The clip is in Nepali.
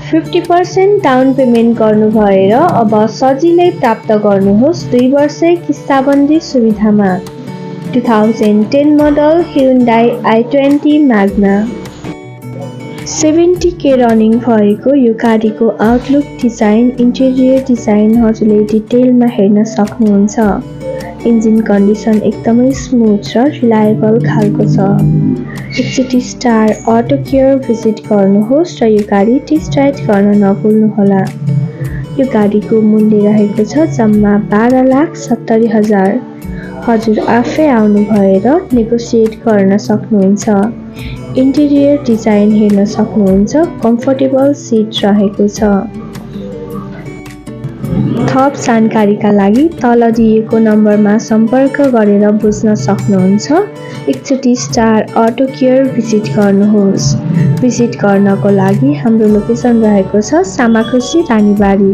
50% डाउन पेमेन्ट गर्नु भएर अब सजिलै प्राप्त गर्नुहोस् 2 वर्ष किस्ताबन्दी सुविधामा। 2010 model Hyundai i20 Magna। 70K running भएको यो गाडीको आउटलुक डिजाइन, इन्टेरियर डिजाइन हजुरले डिटेलमा हेर्न सक्नुहुन्छ। इन्जिन कन्डिसन एकदमै स्मुथ र रिलायबल खालको छ। एकचोटि स्टार अटो केयर भिजिट गर्नुहोस् र यो गाडी टेस्ट राइड गर्न नभुल्नुहोला। यो गाडीको मूल्य रहेको छ जम्मा 12,70,000। हजुर आफै आउनु भएर नेगोसिएट गर्न सक्नुहुन्छ। इन्टेरियर डिजाइन हेर्न सक्नुहुन्छ, कम्फर्टेबल सिट रहेको छ। थप जानकारीका लागि तल दिएको नम्बरमा सम्पर्क गरेर बुझ्न सक्नुहुन्छ। एकचोटि स्टार अटो केयर भिजिट गर्नुहोस्। भिजिट गर्नको लागि हाम्रो लोकेसन रहेको छ सामाखुसी रानीबारी।